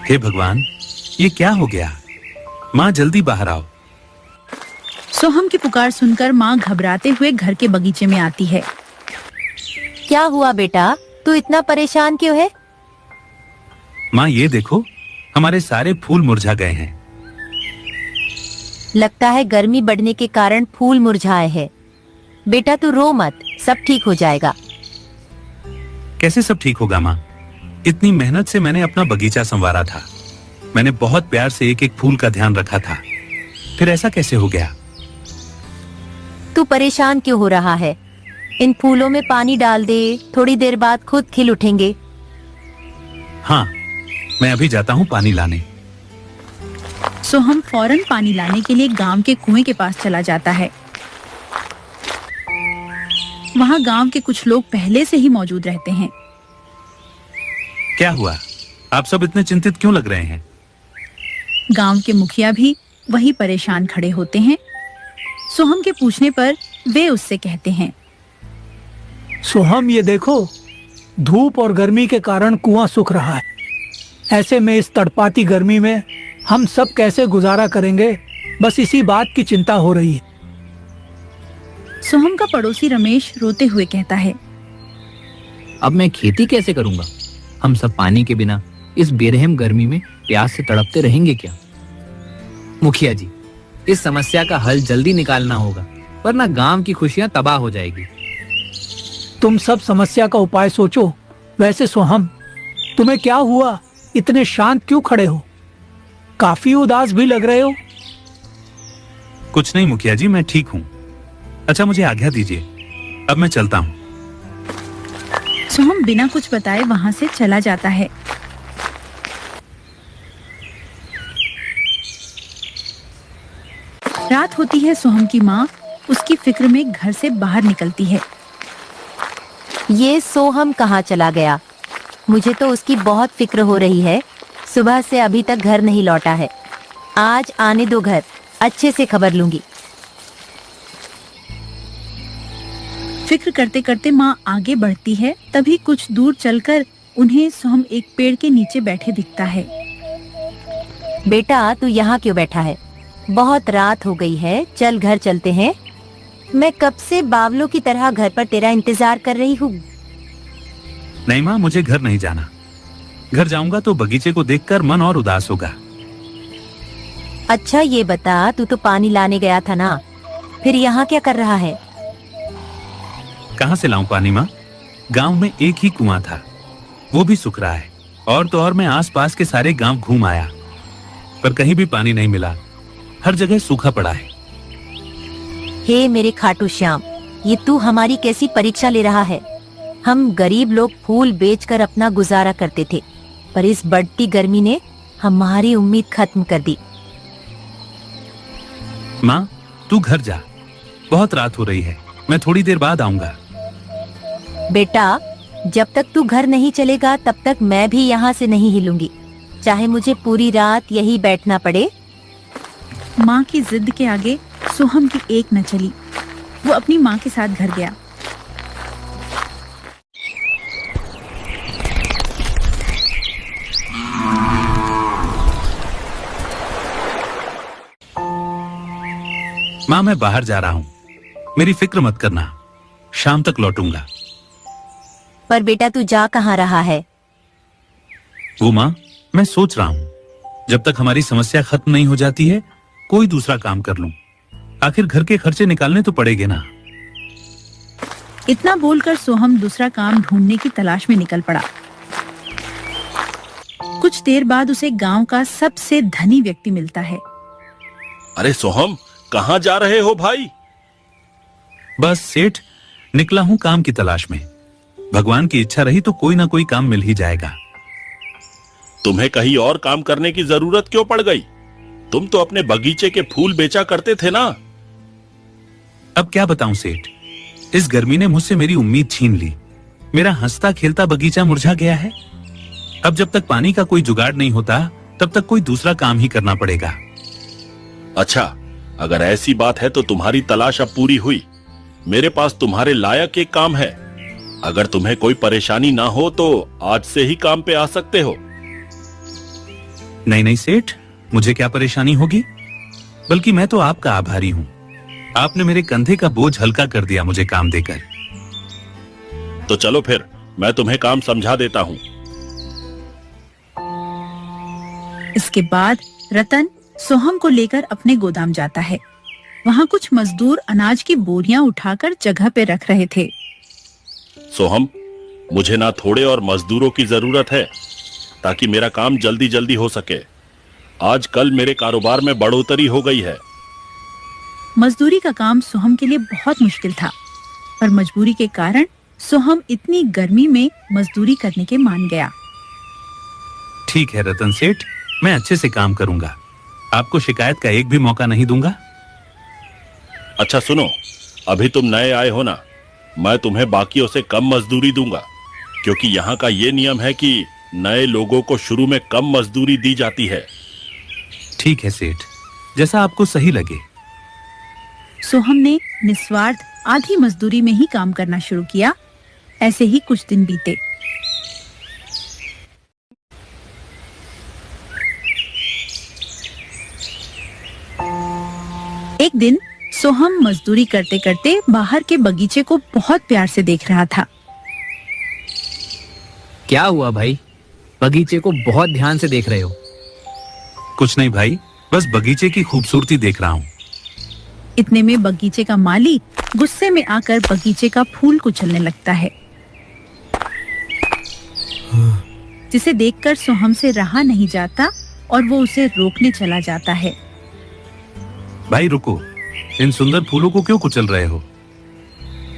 हे भगवान, ये क्या हो गया? माँ जल्दी बाहर आओ। सोहम की पुकार सुनकर माँ घबराते हुए घर के बगीचे में आती है। क्या हुआ बेटा, तू इतना परेशान क्यों है? माँ ये देखो, हमारे सारे फूल मुरझा गए हैं। लगता है गर्मी बढ़ने के कारण फूल मुरझाए हैं। बेटा तू रो मत, सब ठीक हो जाएगा। कैसे सब ठीक होगा माँ? इतनी मेहनत से मैंने अपना बगीचा संवारा था। मैंने बहुत प्यार से एक एक फूल का ध्यान रखा था, फिर ऐसा कैसे हो गया? तू परेशान क्यों हो रहा है? इन फूलों में पानी डाल दे, थोड़ी देर बाद खुद खिल उठेंगे। हाँ, मैं अभी जाता हूँ पानी लाने। सोहम फौरन पानी लाने के लिए गांव के कुएं के पास चला जाता है। वहाँ गांव के कुछ लोग पहले से ही मौजूद रहते हैं। क्या हुआ? आप सब इतने चिंतित क्यों लग रहे हैं? गांव के मुखिया भी वही परेशान खड़े होते हैं। सोहम के पूछने पर वे उससे कहते हैं, सोहम ये देखो, धूप और गर्मी के कारण कुआं सूख रहा है। ऐसे में इस तड़पाती गर्मी में हम सब कैसे गुजारा करेंगे, बस इसी बात की चिंता हो रही है। सोहम का पड़ोसी रमेश रोते हुए कहता है, अब मैं खेती कैसे करूंगा? हम सब पानी के बिना इस बेरहम गर्मी में प्यास से तड़पते रहेंगे क्या? मुखिया जी, इस समस्या का हल जल्दी निकालना होगा, वरना गांव की खुशियां तबाह हो जाएगी। तुम सब समस्या का उपाय सोचो। वैसे सोहम, तुम्हें क्या हुआ? इतने शांत क्यों खड़े हो? काफी उदास भी लग रहे हो। कुछ नहीं मुखिया जी, मैं ठीक हूँ। अच्छा मुझे आज्ञा दीजिए, अब मैं चलता हूँ। सोहम बिना कुछ बताए वहाँ से चला जाता है। रात होती है। सोहम की माँ उसकी फिक्र में घर से बाहर निकलती है। ये सोहम कहाँ चला गया? मुझे तो उसकी बहुत फिक्र हो रही है। सुबह से अभी तक घर नहीं लौटा है। आज आने दो घर, अच्छे से खबर लूंगी। फिक्र करते करते माँ आगे बढ़ती है। तभी कुछ दूर चलकर उन्हें सोहम एक पेड़ के नीचे बैठे दिखता है। बेटा तू यहाँ क्यों बैठा है? बहुत रात हो गई है, चल घर चलते हैं। मैं कब से बावलों की तरह घर पर तेरा इंतजार कर रही हूँ। नहीं माँ, मुझे घर नहीं जाना। घर जाऊंगा तो बगीचे को देखकर मन और उदास होगा। अच्छा ये बता, तू तो पानी लाने गया था ना, फिर यहाँ क्या कर रहा है? कहाँ से लाऊं पानी माँ? गांव में एक ही कुआं था, वो भी सूख रहा है। और तो और मैं आसपास के सारे गांव घूम आया, पर कहीं भी पानी नहीं मिला। हर जगह सूखा पड़ा है। हे मेरे खाटू श्याम, ये तू हमारी कैसी परीक्षा ले रहा है? हम गरीब लोग फूल बेचकर अपना गुजारा करते थे, पर इस बढ़ती गर्मी ने हमारी उम्मीद खत्म कर दी। माँ तू घर जा, बहुत रात हो रही है, मैं थोड़ी देर बाद आऊंगा। बेटा जब तक तू घर नहीं चलेगा तब तक मैं भी यहाँ से नहीं हिलूंगी, चाहे मुझे पूरी रात यही बैठना पड़े। माँ की जिद के आगे सोहम की एक न चली। वो अपनी माँ के साथ घर गया। माँ मैं बाहर जा रहा हूँ, मेरी फिक्र मत करना, शाम तक लौटूंगा। पर बेटा तू जा कहाँ रहा है? वो माँ, मैं सोच रहा हूँ जब तक हमारी समस्या खत्म नहीं हो जाती है कोई दूसरा काम कर लूं। आखिर घर के खर्चे निकालने तो पड़ेंगे ना। इतना बोलकर सोहम दूसरा काम ढूंढने की तलाश में निकल पड़ा। कुछ देर बाद उसे गांव का सबसे धनी व्यक्ति मिलता है। अरे सोहम, कहाँ जा रहे हो भाई? बस सेठ, निकला हूँ काम की तलाश में। भगवान की इच्छा रही तो कोई ना कोई काम मिल ही जाएगा। तुम्हें कहीं और काम करने की जरूरत क्यों पड़ गई? तुम तो अपने बगीचे के फूल बेचा करते थे ना। अब क्या बताऊं सेठ, इस गर्मी ने मुझसे मेरी उम्मीद छीन ली। मेरा हंसता खेलता बगीचा मुरझा गया है। अब जब तक पानी का कोई जुगाड़ नहीं होता तब तक कोई दूसरा काम ही करना पड़ेगा। अच्छा, अगर ऐसी बात है तो तुम्हारी तलाश अब पूरी हुई। मेरे पास तुम्हारे लायक एक काम है। अगर तुम्हें कोई परेशानी ना हो तो आज से ही काम पे आ सकते हो। नहीं नहीं सेठ, मुझे क्या परेशानी होगी, बल्कि मैं तो आपका आभारी हूँ। आपने मेरे कंधे का बोझ हल्का कर दिया मुझे काम देकर। तो चलो फिर मैं तुम्हें काम समझा देता हूँ। इसके बाद रतन सोहम को लेकर अपने गोदाम जाता है। वहाँ कुछ मजदूर अनाज की बोरियां उठाकर जगह पे रख रहे थे। सोहम, मुझे ना थोड़े और मजदूरों की जरूरत है ताकि मेरा काम जल्दी जल्दी हो सके। आजकल मेरे कारोबार में बढ़ोतरी हो गई है। मजदूरी का काम सोहम के लिए बहुत मुश्किल था, पर मजबूरी के कारण सोहम इतनी गर्मी में मजदूरी करने के मान गया। ठीक है रतन सेठ, मैं अच्छे से काम करूंगा। आपको शिकायत का एक भी मौका नहीं दूंगा। अच्छा सुनो, अभी तुम नए आए हो ना, मैं तुम्हें बाकियों से कम मजदूरी दूंगा, क्योंकि यहाँ का ये नियम है कि नए लोगों को शुरू में कम मजदूरी दी जाती है। ठीक है सेठ, जैसा आपको सही लगे। सोहम ने निस्वार्थ आधी मजदूरी में ही काम करना शुरू किया। ऐसे ही कुछ दिन बीते। एक दिन सोहम मजदूरी करते करते बाहर के बगीचे को बहुत प्यार से देख रहा था। क्या हुआ भाई, बगीचे को बहुत ध्यान से देख रहे हो? कुछ नहीं भाई, बस बगीचे की खूबसूरती देख रहा हूँ। इतने में बगीचे का माली गुस्से में आकर बगीचे का फूल कुचलने लगता है, जिसे देखकर सोहम से रहा नहीं जाता और वो उसे रोकने चला जाता है। भाई रुको, इन सुंदर फूलों को क्यों कुचल रहे हो?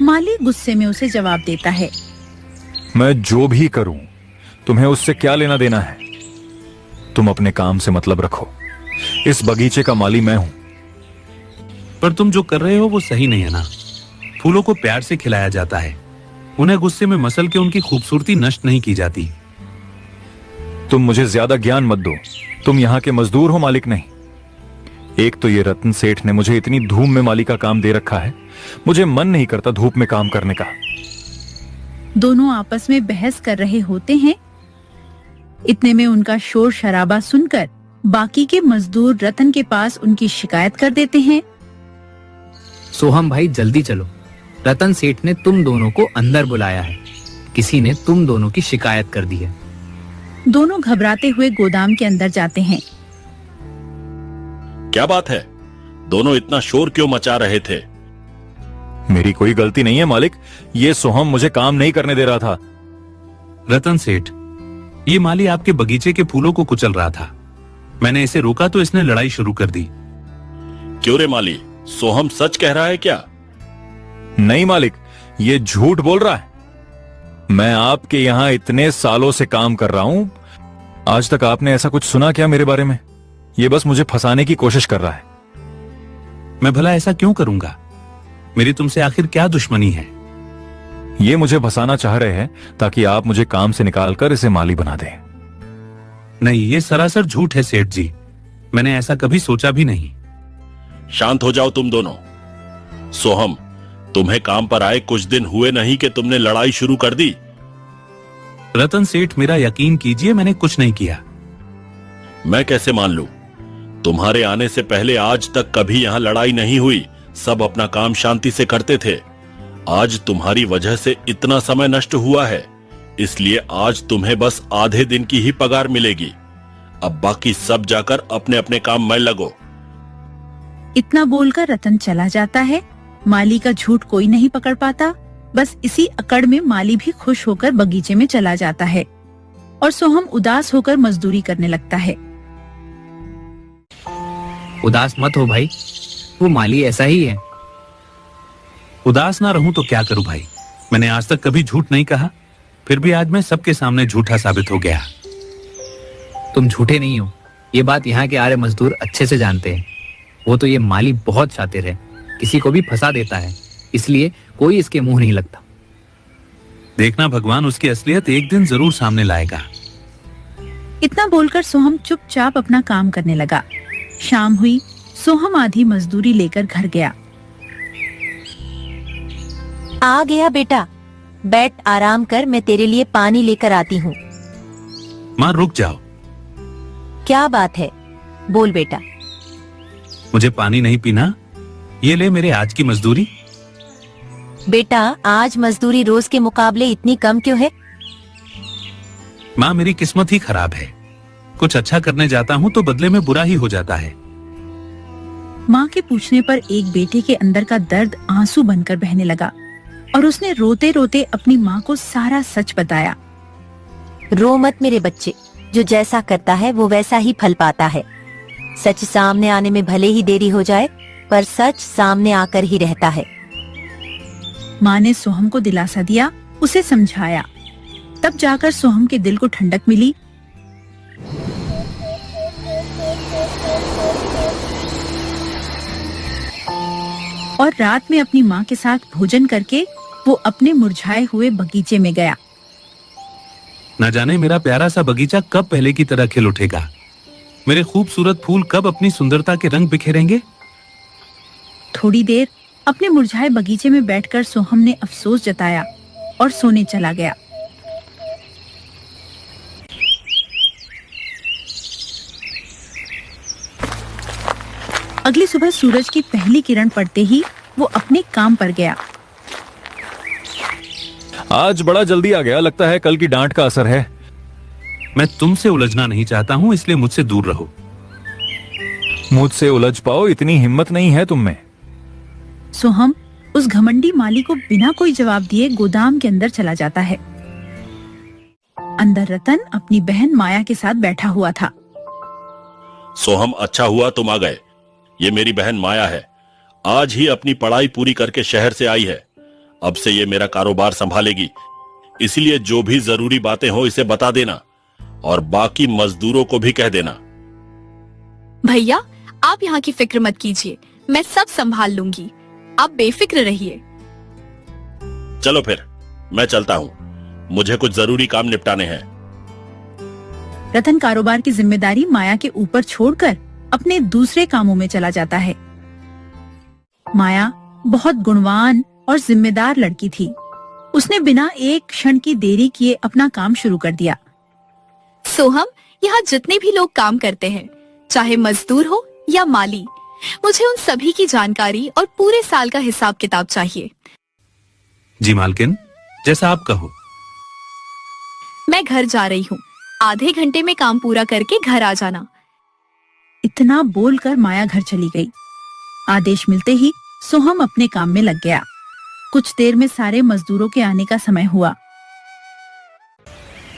माली गुस्से में उसे जवाब देता है, मैं जो भी करूं तुम्हें उससे क्या लेना देना है? तुम अपने काम से मतलब रखो। इस बगीचे का माली मैं हूं। पर तुम जो कर रहे हो वो सही नहीं है ना। फूलों को प्यार से खिलाया जाता है, उन्हें गुस्से में मसल के उनकी खूबसूरती नष्ट नहीं की जाती। तुम मुझे ज्यादा ज्ञान मत दो। तुम यहाँ के मजदूर हो, मालिक नहीं। एक तो ये रतन सेठ ने मुझे इतनी धूप में माली का काम दे रखा है, मुझे मन नहीं करता धूप में काम करने का। दोनों आपस में बहस कर रहे होते हैं। इतने में उनका शोर शराबा सुनकर बाकी के मजदूर रतन के पास उनकी शिकायत कर देते हैं। सोहम भाई जल्दी चलो, रतन सेठ ने तुम दोनों को अंदर बुलाया है। किसी ने तुम दोनों की शिकायत कर दी है। दोनों घबराते हुए गोदाम के अंदर जाते हैं। क्या बात है, दोनों इतना शोर क्यों मचा रहे थे? मेरी कोई गलती नहीं है मालिक, ये सोहम मुझे काम नहीं करने दे रहा था। रतन सेठ, ये माली आपके बगीचे के फूलों को कुचल रहा था। मैंने इसे रोका तो इसने लड़ाई शुरू कर दी। क्यों रे माली, सोहम सच कह रहा है क्या? नहीं मालिक, ये झूठ बोल रहा है। मैं आपके यहाँ इतने सालों से काम कर रहा हूं, आज तक आपने ऐसा कुछ सुना क्या मेरे बारे में? ये बस मुझे फंसाने की कोशिश कर रहा है। मैं भला ऐसा क्यों करूंगा? मेरी तुमसे आखिर क्या दुश्मनी है? ये मुझे फंसाना चाह रहे हैं ताकि आप मुझे काम से निकालकर इसे माली बना दें। नहीं, ये सरासर झूठ है सेठ जी। मैंने ऐसा कभी सोचा भी नहीं। शांत हो जाओ तुम दोनों। सोहम, तुम्हें काम पर आए कुछ दिन हुए नहीं कि तुमने लड़ाई शुरू कर दी। रतन सेठ, मेरा यकीन कीजिए, मैंने कुछ नहीं किया। मैं कैसे मान लूं? तुम्हारे आने से पहले आज तक कभी यहाँ लड़ाई नहीं हुई। सब अपना काम शांति से करते थे। आज तुम्हारी वजह से इतना समय नष्ट हुआ है, इसलिए आज तुम्हें बस आधे दिन की ही पगार मिलेगी। अब बाकी सब जाकर अपने अपने काम में लगो। इतना बोलकर रतन चला जाता है। माली का झूठ कोई नहीं पकड़ पाता। बस इसी अकड़ में माली भी खुश होकर बगीचे में चला जाता है और सोहम उदास होकर मजदूरी करने लगता है। उदास मत हो भाई, वो माली ऐसा ही है। उदास ना रहूं तो क्या करूं भाई? मैंने आज तक कभी झूठ नहीं कहा, फिर भी आज मैं सबके सामने झूठा साबित हो गया। तुम झूठे नहीं हो, ये बात यहाँ के आर्य मजदूर अच्छे से जानते हैं। वो तो ये माली बहुत शातिर है, किसी को भी फंसा देता है, इसलिए कोई इसके मुंह नहीं लगता। देखना, भगवान उसकी असलियत एक दिन जरूर सामने लाएगा। इतना बोलकर सोहम चुपचाप अपना काम करने लगा। शाम हुई। सोहम आधी मजदूरी लेकर घर गया। आ गया बेटा, बैठ आराम कर, मैं तेरे लिए पानी लेकर आती हूँ। मां रुक जाओ। क्या बात है, बोल बेटा। मुझे पानी नहीं पीना, ये ले मेरे आज की मजदूरी। बेटा, आज मजदूरी रोज के मुकाबले इतनी कम क्यों है? माँ, मेरी किस्मत ही खराब है। कुछ अच्छा करने जाता हूँ तो बदले में बुरा ही हो जाता है। माँ के पूछने पर एक बेटे के अंदर का दर्द आंसू बनकर बहने लगा और उसने रोते रोते अपनी माँ को सारा सच बताया। रो मत मेरे बच्चे, जो जैसा करता है वो वैसा ही फल पाता है। सच सामने आने में भले ही देरी हो जाए, पर सच सामने आकर ही रहता है। माँ ने सोहम को दिलासा दिया, उसे समझाया। तब जाकर सोहम के दिल को ठंडक मिली। और रात में अपनी माँ के साथ भोजन करके वो अपने मुरझाए हुए बगीचे में गया। न जाने मेरा प्यारा सा बगीचा कब पहले की तरह खिल उठेगा। मेरे खूबसूरत फूल कब अपनी सुंदरता के रंग बिखेरेंगे। थोड़ी देर अपने मुरझाए बगीचे में बैठकर सोहम ने अफसोस जताया और सोने चला गया। अगली सुबह सूरज की पहली किरण पड़ते ही वो अपने काम पर गया। आज बड़ा जल्दी आ गया, लगता है कल की डांट का असर है। मैं तुमसे उलझना नहीं चाहता हूँ, इसलिए मुझसे दूर रहो। मुझसे उलझ पाओ इतनी हिम्मत नहीं है तुम में। सोहम उस घमंडी माली को बिना कोई जवाब दिए गोदाम के अंदर चला जाता है। अंदर रतन अपनी बहन माया के साथ बैठा हुआ था। सोहम, अच्छा हुआ तुम आ गए। ये मेरी बहन माया है। आज ही अपनी पढ़ाई पूरी करके शहर से आई है। अब से ये मेरा कारोबार संभालेगी, इसलिए जो भी जरूरी बातें हो इसे बता देना और बाकी मजदूरों को भी कह देना। भैया, आप यहाँ की फिक्र मत कीजिए, मैं सब संभाल लूंगी। आप बेफिक्र रहिए। चलो फिर मैं चलता हूँ, मुझे कुछ जरूरी काम निपटाने हैं। रतन कारोबार की जिम्मेदारी माया के ऊपर छोड़कर अपने दूसरे कामों में चला जाता है। माया बहुत गुणवान और जिम्मेदार लड़की थी। उसने बिना एक क्षण की देरी किए अपना काम शुरू कर दिया। सोहम, यहाँ जितने भी लोग काम करते हैं, चाहे मजदूर हो या माली, मुझे उन सभी की जानकारी और पूरे साल का हिसाब किताब चाहिए। जी मालकिन, जैसा आप कहो। मैं घर जा रही हूँ, आधे घंटे में काम पूरा करके घर आ जाना। इतना बोलकर माया घर चली गई। आदेश मिलते ही सोहम अपने काम में लग गया। कुछ देर में सारे मजदूरों के आने का समय हुआ।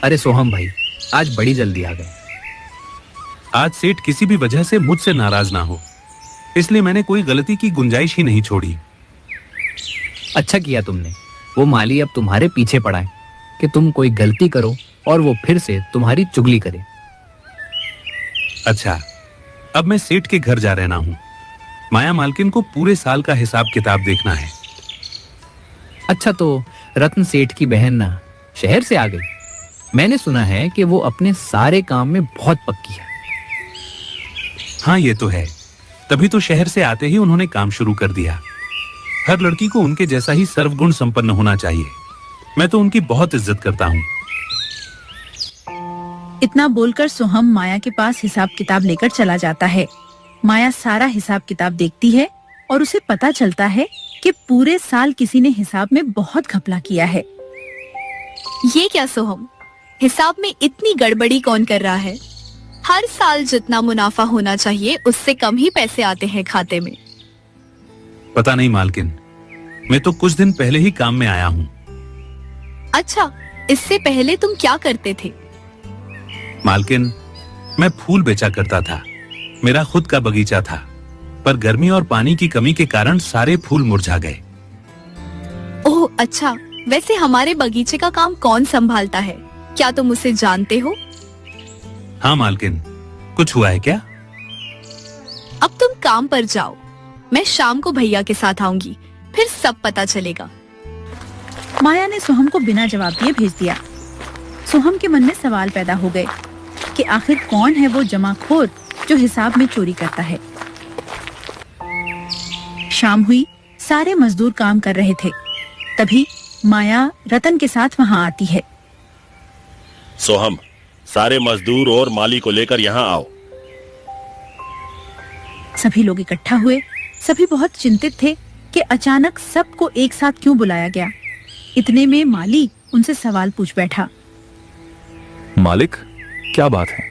अरे सोहम भाई, आज बड़ी जल्दी आ गए। आज सेठ किसी भी वजह से मुझसे नाराज ना हो, इसलिए मैंने कोई गलती की गुंजाइश ही नहीं छोड़ी। अच्छा किया तुमने। वो माली अब तुम्हारे पीछे पड़ा है कि तुम कोई गलती करो और वो फिर से तुम्हारी चुगली करे। अच्छा, अब मैं सेठ के घर जा रहना हूँ। माया मालकिन को पूरे साल का हिसाब किताब देखना है। अच्छा, तो रत्न सेठ की बहन ना शहर से आ गई। मैंने सुना है कि वो अपने सारे काम में बहुत पक्की है। हाँ, ये तो है। तभी तो शहर से आते ही उन्होंने काम शुरू कर दिया। हर लड़की को उनके जैसा ही सर्वगुण संपन्न होना चाहिए। मैं तो उनकी बहुत इज्जत करता हूँ। इतना बोलकर सोहम माया के पास हिसाब किताब लेकर चला जाता है। माया सारा हिसाब किताब देखती है और उसे पता चलता है कि पूरे साल किसी ने हिसाब में बहुत घपला किया है। ये क्या सोहम, हिसाब में इतनी गड़बड़ी कौन कर रहा है? हर साल जितना मुनाफा होना चाहिए उससे कम ही पैसे आते हैं खाते में। पता नहीं मालकिन, मैं तो कुछ दिन पहले ही काम में आया हूँ। अच्छा, इससे पहले तुम क्या करते थे? मालकिन, मैं फूल बेचा करता था। मेरा खुद का बगीचा था, पर गर्मी और पानी की कमी के कारण सारे फूल मुरझा गए। ओह अच्छा, वैसे हमारे बगीचे का काम कौन संभालता है? क्या तुम उसे जानते हो? हाँ मालकिन, कुछ हुआ है क्या? अब तुम काम पर जाओ, मैं शाम को भैया के साथ आऊंगी, फिर सब पता चलेगा। माया ने सोहम को बिना जवाब दिए भेज दिया। सोहम के मन में सवाल पैदा हो गए कि आखिर कौन है वो जमाखोर जो हिसाब में चोरी करता है। शाम हुई, सारे मजदूर काम कर रहे थे। तभी माया रतन के साथ वहां आती है। सोहम, सारे मजदूर और माली को लेकर यहाँ आओ। सभी लोग इकट्ठा हुए। सभी बहुत चिंतित थे कि अचानक सबको एक साथ क्यों बुलाया गया। इतने में माली उनसे सवाल पूछ बैठा। मालिक, क्या बात है?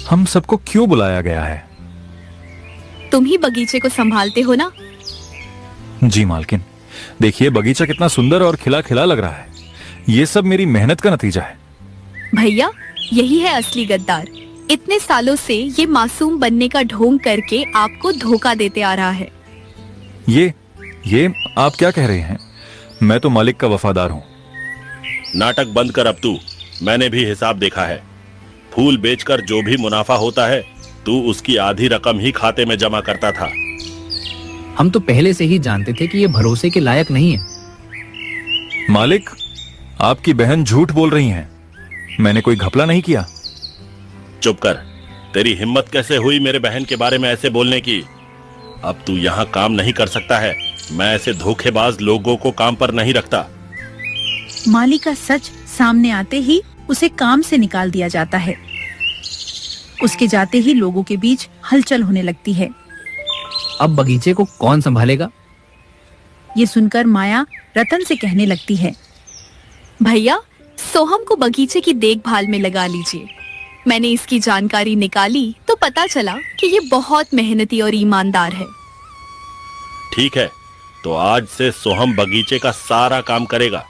हम सबको क्यों बुलाया गया है? तुम ही बगीचे को संभालते हो ना? जी मालकिन, देखिए बगीचा कितना सुंदर और खिला खिला लग रहा है। ये सब मेरी मेहनत का नतीजा है। भैया, यही है असली गद्दार। इतने सालों से ये मासूम बनने का ढोंग करके आपको धोखा देते आ रहा है। ये आप क्या कह रहे हैं? मैं तो मालिक का वफादार हूँ। नाटक बंद कर अब तू। मैंने भी हिसाब देखा है। फूल बेचकर जो भी मुनाफा होता है, तू उसकी आधी रकम ही खाते में जमा करता था। हम तो पहले से ही जानते थे कि ये भरोसे के लायक नहीं है। मालिक, आपकी बहन झूठ बोल रही हैं। मैंने कोई घपला नहीं किया। चुप कर। तेरी हिम्मत कैसे हुई मेरे बहन के बारे में ऐसे बोलने की? अब तू यहाँ काम नहीं कर सकता है। मैं ऐसे धोखेबाज लोगों को काम पर नहीं रखता। माली का सच सामने आते ही उसे काम से निकाल दिया जाता है। उसके जाते ही लोगों के बीच हलचल होने लगती है। अब बगीचे को कौन संभालेगा? ये सुनकर माया रतन से कहने लगती है। भैया, सोहम को बगीचे की देखभाल में लगा लीजिए। मैंने इसकी जानकारी निकाली तो पता चला कि ये बहुत मेहनती और ईमानदार है। ठीक है, तो आज से सोहम बगीचे का सारा काम करेगा।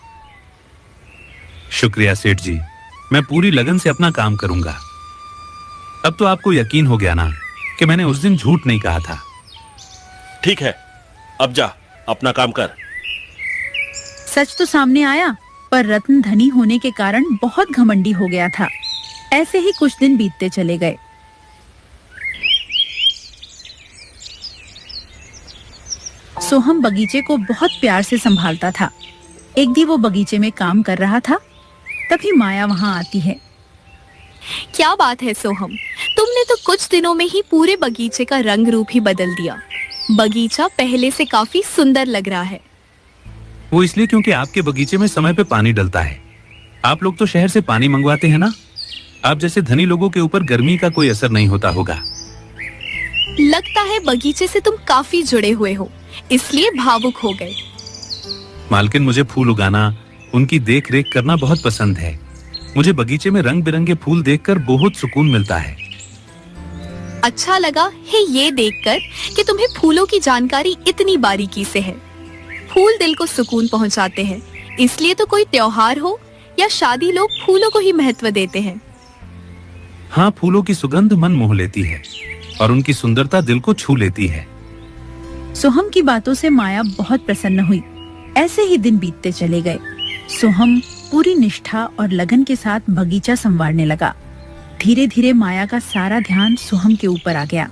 शुक्रिया सेठ जी, मैं पूरी लगन से अपना काम करूंगा। अब तो आपको यकीन हो गया ना कि मैंने उस दिन झूठ नहीं कहा था। ठीक है, अब जा अपना काम कर। सच तो सामने आया, पर रत्न धनी होने के कारण बहुत घमंडी हो गया था। ऐसे ही कुछ दिन बीतते चले गए। सोहम बगीचे को बहुत प्यार से संभालता था। एक दिन वो बगीचे में काम कर रहा था, तभी माया वहाँ आती है। क्या बात है सोहम, तुमने तो कुछ दिनों में ही पूरे बगीचे का रंग रूप ही बदल दिया। बगीचा पहले से काफी सुंदर लग रहा है। वो इसलिए क्योंकि आपके बगीचे में समय पे पानी डलता है। आप लोग तो शहर से पानी मंगवाते हैं ना। आप जैसे धनी लोगों के ऊपर गर्मी का कोई असर नहीं होता होगा। लगता है बगीचे से तुम काफी जुड़े हुए हो, इसलिए भावुक हो गए। मालकिन, मुझे फूल उगाना, उनकी देख रेख करना बहुत पसंद है। मुझे बगीचे में रंग बिरंगे फूल देखकर बहुत सुकून मिलता है। अच्छा लगा है ये देखकर कि तुम्हें फूलों की जानकारी इतनी बारीकी से है। फूल दिल को सुकून पहुंचाते हैं, इसलिए तो कोई त्योहार हो या शादी, लोग फूलों को ही महत्व देते हैं। हाँ, फूलों की सुगंध मन मोह लेती है और उनकी सुंदरता दिल को छू लेती है। सोहम की बातों से माया बहुत प्रसन्न हुई। ऐसे ही दिन बीतते चले गए। सोहम पूरी निष्ठा और लगन के साथ बगीचा संवारने लगा। धीरे धीरे माया का सारा ध्यान सोहम के ऊपर आ गया।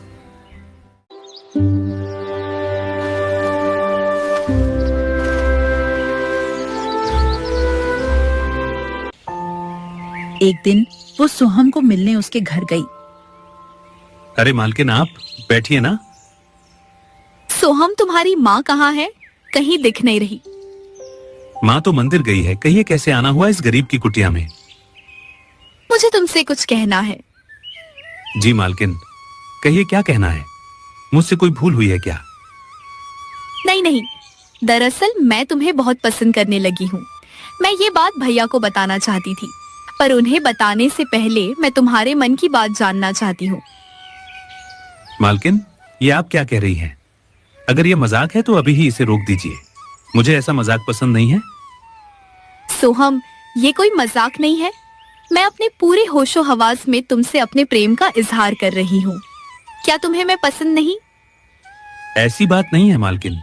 एक दिन वो सोहम को मिलने उसके घर गई। अरे मालकिन, आप बैठिए ना। सोहम, तुम्हारी माँ कहाँ है? कहीं दिख नहीं रही। माँ तो मंदिर गई है। कहिए कैसे आना हुआ इस गरीब की कुटिया में? मुझे तुमसे कुछ कहना है। जी मालकिन, कहिए क्या कहना है। मुझसे कोई भूल हुई है क्या? नहीं नहीं, दरअसल मैं तुम्हें बहुत पसंद करने लगी हूँ। मैं ये बात भैया को बताना चाहती थी, पर उन्हें बताने से पहले मैं तुम्हारे मन की बात जानना चाहती हूँ। मालकिन, ये आप क्या कह रही हैं? अगर ये मजाक है तो अभी ही इसे रोक दीजिए। मुझे ऐसा मजाक पसंद नहीं है। सोहम, ये कोई मजाक नहीं है। मैं अपने पूरे होशो हवास में तुमसे अपने प्रेम का इजहार कर रही हूँ। क्या तुम्हें मैं पसंद नहीं? ऐसी बात नहीं है मालकिन।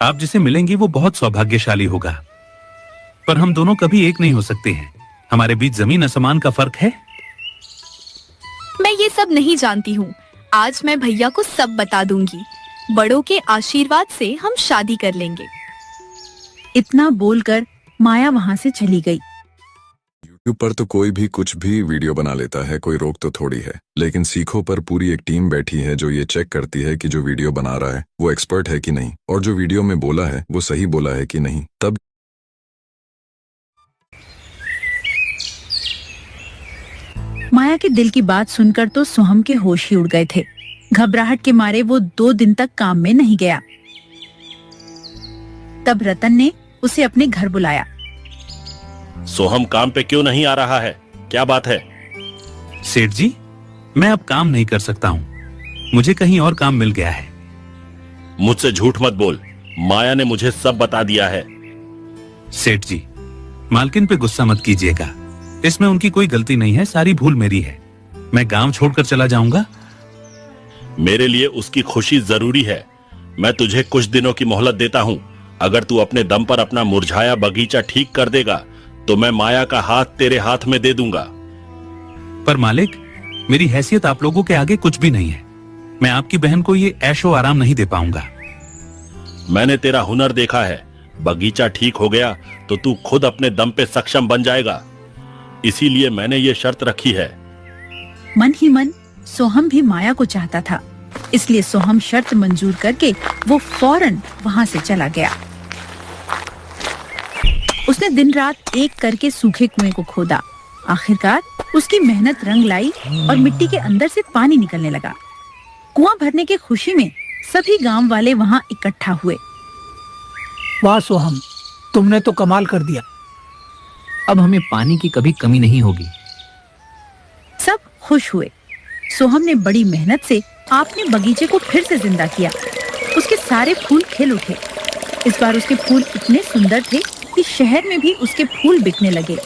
आप जिसे मिलेंगी वो बहुत सौभाग्यशाली होगा, पर हम दोनों कभी एक नहीं हो सकते हैं। हमारे बीच जमीन आसमान का फर्क है। मैं ये सब नहीं जानती हूँ। आज मैं भैया को सब बता दूंगी। बड़ों के आशीर्वाद से हम शादी कर लेंगे। इतना बोलकर माया वहाँ से चली गई। यूट्यूब पर तो कोई भी कुछ भी वीडियो बना लेता है, कोई रोक तो थोड़ी है। लेकिन सीखो पर पूरी एक टीम बैठी है जो ये चेक करती है कि जो वीडियो बना रहा है वो एक्सपर्ट है कि नहीं, और जो वीडियो में बोला है वो सही बोला है कि नहीं। तब माया के दिल की बात सुनकर तो सोहम के होश ही उड़ गए थे। घबराहट के मारे वो 2 दिन तक काम में नहीं गया। तब रतन ने उसे अपने घर बुलाया। सोहम काम पे क्यों नहीं आ रहा है? क्या बात है? सेठ जी, मैं अब काम नहीं कर सकता हूँ। मुझे कहीं और काम मिल गया है। मुझसे झूठ मत बोल। माया ने मुझे सब बता दिया है। सेठ जी, मालकिन पे गुस्सा मत कीजिएगा। इसमें उनकी कोई गलती नहीं है, सारी भूल मेरी है। मैं गांव छोड़कर चला जाऊंगा। मेरे लिए उसकी खुशी जरूरी है। मैं तुझे कुछ दिनों की मोहलत देता हूँ। अगर तू अपने दम पर अपना मुरझाया बगीचा ठीक कर देगा तो मैं माया का हाथ तेरे हाथ में दे दूंगा। पर मालिक, मेरी हैसियत आप लोगों के आगे कुछ भी नहीं है। मैं आपकी बहन को ये ऐशो आराम नहीं दे पाऊंगा। मैंने तेरा हुनर देखा है। बगीचा ठीक हो गया तो तू खुद अपने दम पे सक्षम बन जाएगा। इसीलिए मैंने ये शर्त रखी है। मन ही मन सोहम भी माया को चाहता था, इसलिए सोहम शर्त मंजूर करके वो फौरन वहां से चला गया। उसने दिन रात एक करके सूखे कुएं को खोदा। आखिरकार उसकी मेहनत रंग लाई और मिट्टी के अंदर से पानी निकलने लगा। कुआं भरने की खुशी में सभी गांव वाले वहां इकट्ठा हुए। वाह सोहम, तुमने तो कमाल कर दिया। अब हमें पानी की कभी कमी नहीं होगी। सब खुश हुए। सोहम ने बड़ी मेहनत से आपने बगीचे को फिर से जिंदा किया। उसके सारे फूल खिल उठे। इस बार उसके फूल इतने सुंदर थे कि शहर में भी उसके फूल बिकने लगे।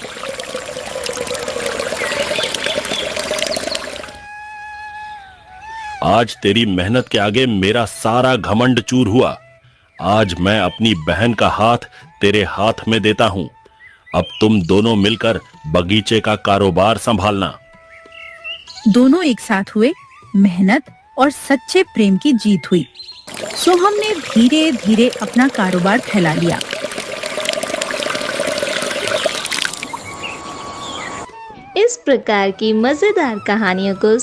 आज तेरी मेहनत के आगे मेरा सारा घमंड चूर हुआ। आज मैं अपनी बहन का हाथ तेरे हाथ में देता हूं। अब तुम दोनों मिलकर बगीचे का कारोबार संभालना। दोनों एक साथ हुए। मेहनत और सच्चे प्रेम की जीत हुई। सोहम ने धीरे धीरे अपना कारोबार फैला लिया। इस प्रकार की मजेदार कहानियों को